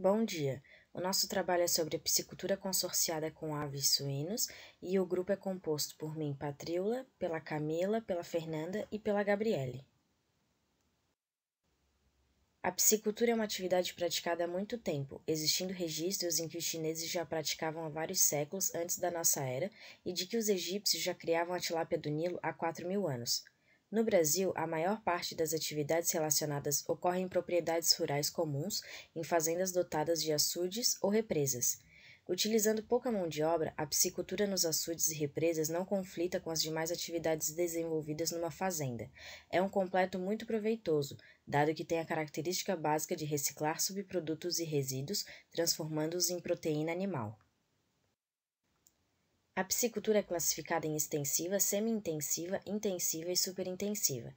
Bom dia! O nosso trabalho é sobre a piscicultura consorciada com aves e suínos e o grupo é composto por mim, Patriola, pela Camila, pela Fernanda e pela Gabriele. A piscicultura é uma atividade praticada há muito tempo, existindo registros em que os chineses já praticavam há vários séculos antes da nossa era e de que os egípcios já criavam a tilápia do Nilo há 4.000 anos. No Brasil, a maior parte das atividades relacionadas ocorre em propriedades rurais comuns, em fazendas dotadas de açudes ou represas. Utilizando pouca mão de obra, a piscicultura nos açudes e represas não conflita com as demais atividades desenvolvidas numa fazenda. É um completo muito proveitoso, dado que tem a característica básica de reciclar subprodutos e resíduos, transformando-os em proteína animal. A piscicultura é classificada em extensiva, semi-intensiva, intensiva e superintensiva.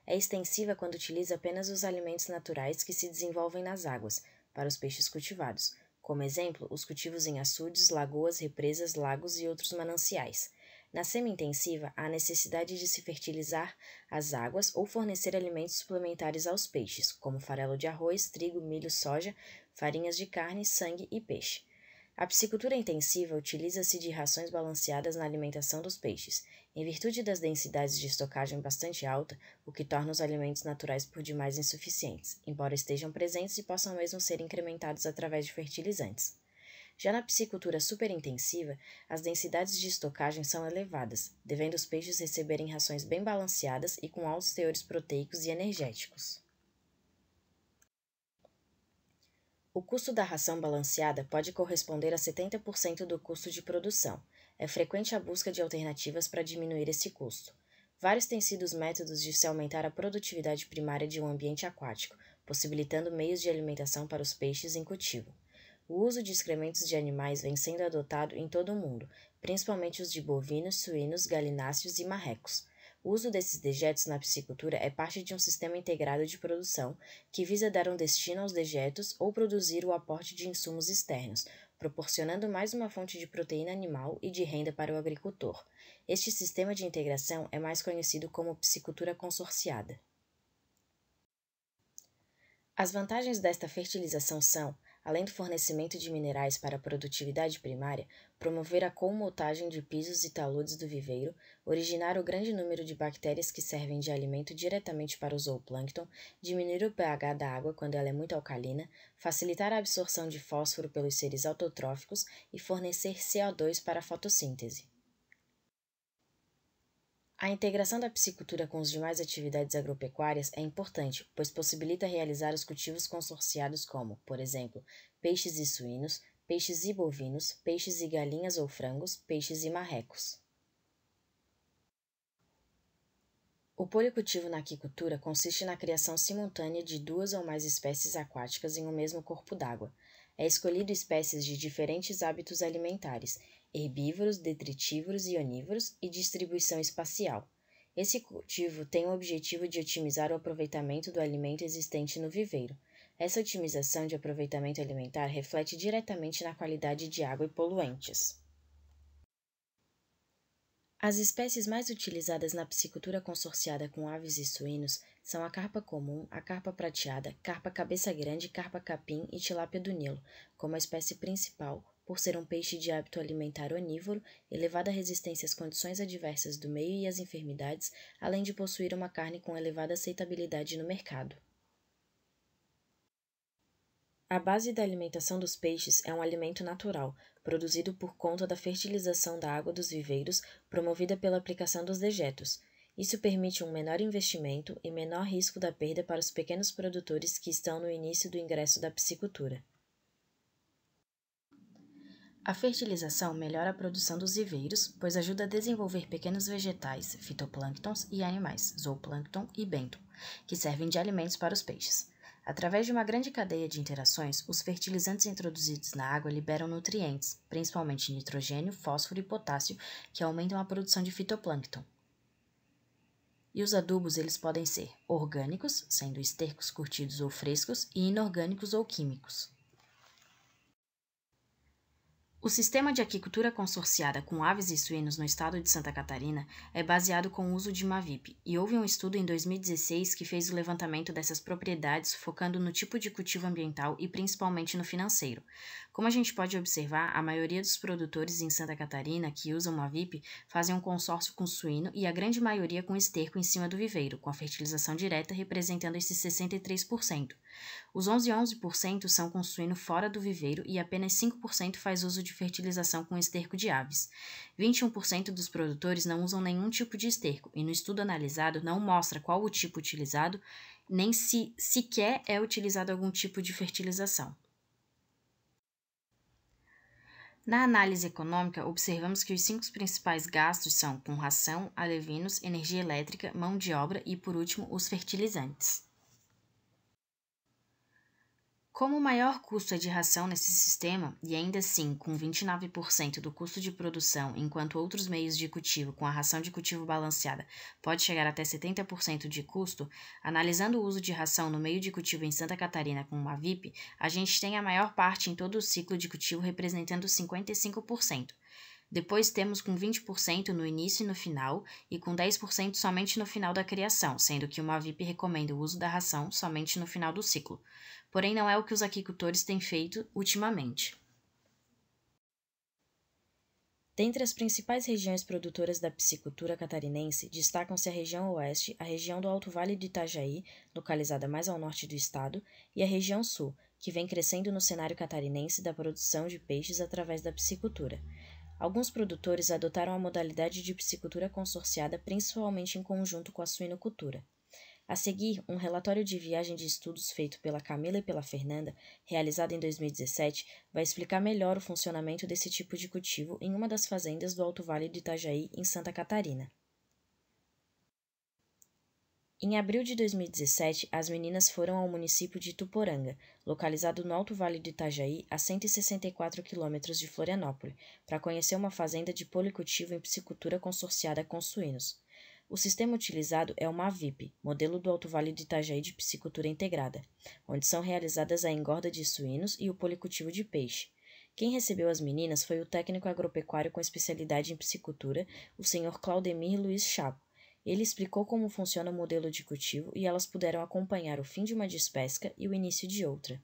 É extensiva quando utiliza apenas os alimentos naturais que se desenvolvem nas águas, para os peixes cultivados, como exemplo, os cultivos em açudes, lagoas, represas, lagos e outros mananciais. Na semi-intensiva, há a necessidade de se fertilizar as águas ou fornecer alimentos suplementares aos peixes, como farelo de arroz, trigo, milho, soja, farinhas de carne, sangue e peixe. A piscicultura intensiva utiliza-se de rações balanceadas na alimentação dos peixes, em virtude das densidades de estocagem bastante alta, o que torna os alimentos naturais por demais insuficientes, embora estejam presentes e possam mesmo ser incrementados através de fertilizantes. Já na piscicultura superintensiva, as densidades de estocagem são elevadas, devendo os peixes receberem rações bem balanceadas e com altos teores proteicos e energéticos. O custo da ração balanceada pode corresponder a 70% do custo de produção. É frequente a busca de alternativas para diminuir esse custo. Vários têm sido os métodos de se aumentar a produtividade primária de um ambiente aquático, possibilitando meios de alimentação para os peixes em cultivo. O uso de excrementos de animais vem sendo adotado em todo o mundo, principalmente os de bovinos, suínos, galináceos e marrecos. O uso desses dejetos na piscicultura é parte de um sistema integrado de produção que visa dar um destino aos dejetos ou produzir o aporte de insumos externos, proporcionando mais uma fonte de proteína animal e de renda para o agricultor. Este sistema de integração é mais conhecido como piscicultura consorciada. As vantagens desta fertilização são, além do fornecimento de minerais para a produtividade primária, promover a comotagem de pisos e taludes do viveiro, originar o grande número de bactérias que servem de alimento diretamente para o zooplâncton, diminuir o pH da água quando ela é muito alcalina, facilitar a absorção de fósforo pelos seres autotróficos e fornecer CO2 para a fotossíntese. A integração da piscicultura com as demais atividades agropecuárias é importante, pois possibilita realizar os cultivos consorciados como, por exemplo, peixes e suínos, peixes e bovinos, peixes e galinhas ou frangos, peixes e marrecos. O policultivo na aquicultura consiste na criação simultânea de duas ou mais espécies aquáticas em um mesmo corpo d'água. É escolhido espécies de diferentes hábitos alimentares, herbívoros, detritívoros e onívoros, e distribuição espacial. Esse cultivo tem o objetivo de otimizar o aproveitamento do alimento existente no viveiro. Essa otimização de aproveitamento alimentar reflete diretamente na qualidade de água e poluentes. As espécies mais utilizadas na piscicultura consorciada com aves e suínos são a carpa comum, a carpa prateada, carpa cabeça grande, carpa capim e tilápia do Nilo, como a espécie principal, por ser um peixe de hábito alimentar onívoro, elevada resistência às condições adversas do meio e às enfermidades, além de possuir uma carne com elevada aceitabilidade no mercado. A base da alimentação dos peixes é um alimento natural, produzido por conta da fertilização da água dos viveiros, promovida pela aplicação dos dejetos. Isso permite um menor investimento e menor risco da perda para os pequenos produtores que estão no início do ingresso da piscicultura. A fertilização melhora a produção dos viveiros, pois ajuda a desenvolver pequenos vegetais, fitoplânctons e animais, zooplâncton e bênton, que servem de alimentos para os peixes. Através de uma grande cadeia de interações, os fertilizantes introduzidos na água liberam nutrientes, principalmente nitrogênio, fósforo e potássio, que aumentam a produção de fitoplâncton. E os adubos eles podem ser orgânicos, sendo estercos curtidos ou frescos, e inorgânicos ou químicos. O sistema de aquicultura consorciada com aves e suínos no estado de Santa Catarina é baseado com o uso de uma VIP, e houve um estudo em 2016 que fez o levantamento dessas propriedades focando no tipo de cultivo ambiental e principalmente no financeiro. Como a gente pode observar, a maioria dos produtores em Santa Catarina que usam uma VIP fazem um consórcio com suíno e a grande maioria com esterco em cima do viveiro, com a fertilização direta representando esses 63%. Os 11% são com suíno fora do viveiro e apenas 5% faz uso de fertilização com esterco de aves. 21% dos produtores não usam nenhum tipo de esterco e no estudo analisado não mostra qual o tipo utilizado, nem se sequer é utilizado algum tipo de fertilização. Na análise econômica, observamos que os 5 principais gastos são com ração, alevinos, energia elétrica, mão de obra e, por último, os fertilizantes. Como o maior custo é de ração nesse sistema, e ainda assim com 29% do custo de produção, enquanto outros meios de cultivo com a ração de cultivo balanceada pode chegar até 70% de custo, analisando o uso de ração no meio de cultivo em Santa Catarina com uma VIP, a gente tem a maior parte em todo o ciclo de cultivo representando 55%. Depois temos com 20% no início e no final, e com 10% somente no final da criação, sendo que uma VIP recomenda o uso da ração somente no final do ciclo. Porém, não é o que os aquicultores têm feito ultimamente. Dentre as principais regiões produtoras da piscicultura catarinense, destacam-se a região oeste, a região do Alto Vale do Itajaí, localizada mais ao norte do estado, e a região sul, que vem crescendo no cenário catarinense da produção de peixes através da piscicultura. Alguns produtores adotaram a modalidade de piscicultura consorciada principalmente em conjunto com a suinocultura. A seguir, um relatório de viagem de estudos feito pela Camila e pela Fernanda, realizado em 2017, vai explicar melhor o funcionamento desse tipo de cultivo em uma das fazendas do Alto Vale do Itajaí, em Santa Catarina. Em abril de 2017, as meninas foram ao município de Ituporanga, localizado no Alto Vale do Itajaí, a 164 quilômetros de Florianópolis, para conhecer uma fazenda de policultivo em piscicultura consorciada com suínos. O sistema utilizado é uma VIP, modelo do Alto Vale do Itajaí de piscicultura integrada, onde são realizadas a engorda de suínos e o policultivo de peixe. Quem recebeu as meninas foi o técnico agropecuário com especialidade em piscicultura, o Sr. Claudemir Luiz Chapo. Ele explicou como funciona o modelo de cultivo e elas puderam acompanhar o fim de uma despesca e o início de outra.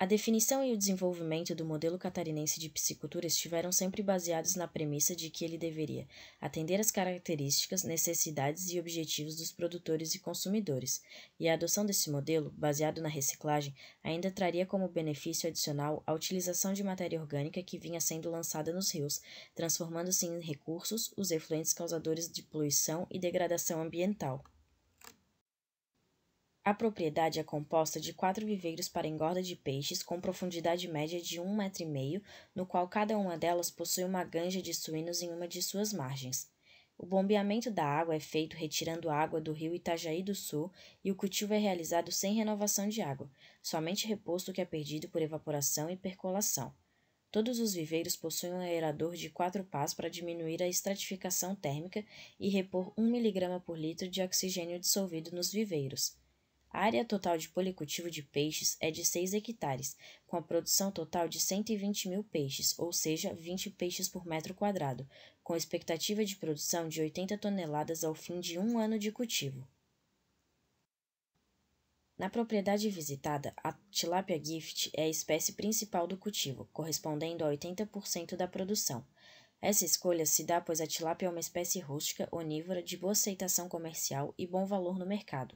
A definição e o desenvolvimento do modelo catarinense de piscicultura estiveram sempre baseados na premissa de que ele deveria atender às características, necessidades e objetivos dos produtores e consumidores, e a adoção desse modelo, baseado na reciclagem, ainda traria como benefício adicional a utilização de matéria orgânica que vinha sendo lançada nos rios, transformando-se em recursos os efluentes causadores de poluição e degradação ambiental. A propriedade é composta de 4 viveiros para engorda de peixes com profundidade média de 1,5 m, no qual cada uma delas possui uma ganja de suínos em uma de suas margens. O bombeamento da água é feito retirando a água do rio Itajaí do Sul e o cultivo é realizado sem renovação de água, somente reposto que é perdido por evaporação e percolação. Todos os viveiros possuem um aerador de 4 pás para diminuir a estratificação térmica e repor 1 mg por litro de oxigênio dissolvido nos viveiros. A área total de policultivo de peixes é de 6 hectares, com a produção total de 120 mil peixes, ou seja, 20 peixes por metro quadrado, com expectativa de produção de 80 toneladas ao fim de 1 ano de cultivo. Na propriedade visitada, a tilápia gift é a espécie principal do cultivo, correspondendo a 80% da produção. Essa escolha se dá pois a tilápia é uma espécie rústica, onívora, de boa aceitação comercial e bom valor no mercado.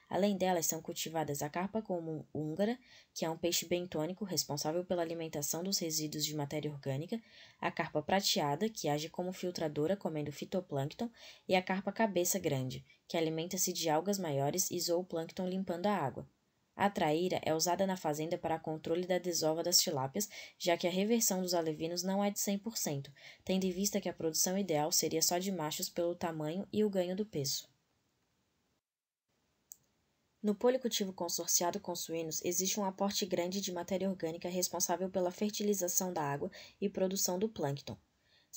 Além delas, são cultivadas a carpa comum húngara, que é um peixe bentônico responsável pela alimentação dos resíduos de matéria orgânica, a carpa prateada, que age como filtradora comendo fitoplâncton, e a carpa cabeça grande, que alimenta-se de algas maiores e zooplâncton limpando a água. A traíra é usada na fazenda para controle da desova das tilápias, já que a reversão dos alevinos não é de 100%, tendo em vista que a produção ideal seria só de machos pelo tamanho e o ganho do peso. No policultivo consorciado com suínos, existe um aporte grande de matéria orgânica responsável pela fertilização da água e produção do plâncton.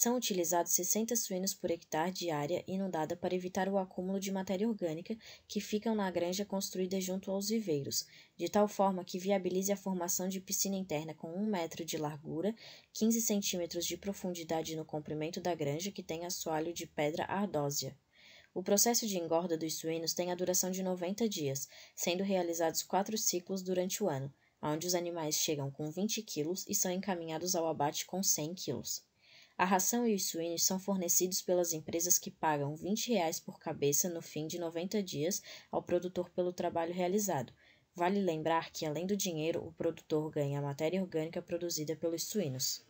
São utilizados 60 suínos por hectare de área inundada para evitar o acúmulo de matéria orgânica que ficam na granja construída junto aos viveiros, de tal forma que viabilize a formação de piscina interna com 1 metro de largura, 15 centímetros de profundidade no comprimento da granja que tem assoalho de pedra ardósia. O processo de engorda dos suínos tem a duração de 90 dias, sendo realizados 4 ciclos durante o ano, onde os animais chegam com 20 quilos e são encaminhados ao abate com 100 quilos. A ração e os suínos são fornecidos pelas empresas que pagam R$ 20 por cabeça no fim de 90 dias ao produtor pelo trabalho realizado. Vale lembrar que, além do dinheiro, o produtor ganha a matéria orgânica produzida pelos suínos.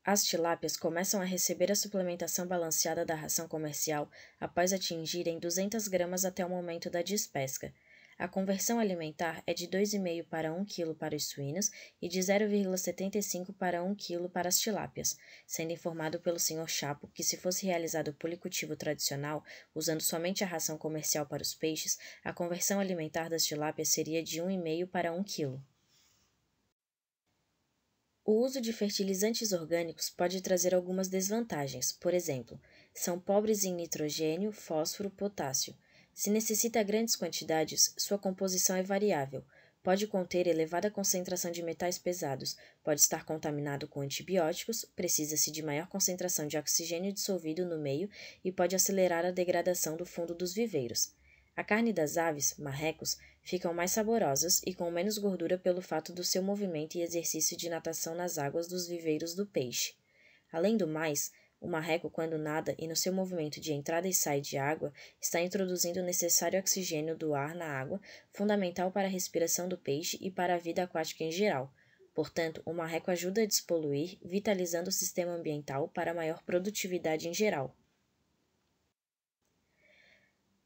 As tilápias começam a receber a suplementação balanceada da ração comercial após atingirem 200 gramas até o momento da despesca. A conversão alimentar é de 2,5 para 1 kg para os suínos e de 0,75 para 1 kg para as tilápias, sendo informado pelo Sr. Chapo que se fosse realizado o policultivo tradicional, usando somente a ração comercial para os peixes, a conversão alimentar das tilápias seria de 1,5 para 1 kg. O uso de fertilizantes orgânicos pode trazer algumas desvantagens, por exemplo, são pobres em nitrogênio, fósforo, potássio. Se necessita grandes quantidades, sua composição é variável. Pode conter elevada concentração de metais pesados, pode estar contaminado com antibióticos, precisa-se de maior concentração de oxigênio dissolvido no meio e pode acelerar a degradação do fundo dos viveiros. A carne das aves, marrecos, ficam mais saborosas e com menos gordura pelo fato do seu movimento e exercício de natação nas águas dos viveiros do peixe. Além do mais, o marreco, quando nada e no seu movimento de entrada e sai de água, está introduzindo o necessário oxigênio do ar na água, fundamental para a respiração do peixe e para a vida aquática em geral. Portanto, o marreco ajuda a despoluir, vitalizando o sistema ambiental para maior produtividade em geral.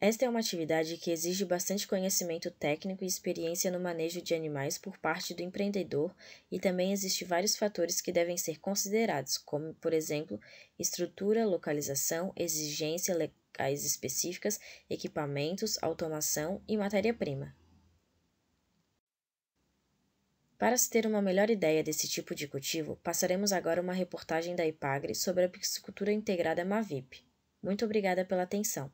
Esta é uma atividade que exige bastante conhecimento técnico e experiência no manejo de animais por parte do empreendedor e também existem vários fatores que devem ser considerados, como, por exemplo, estrutura, localização, exigências legais específicas, equipamentos, automação e matéria-prima. Para se ter uma melhor ideia desse tipo de cultivo, passaremos agora uma reportagem da IPAGRE sobre a piscicultura integrada Mavip. Muito obrigada pela atenção.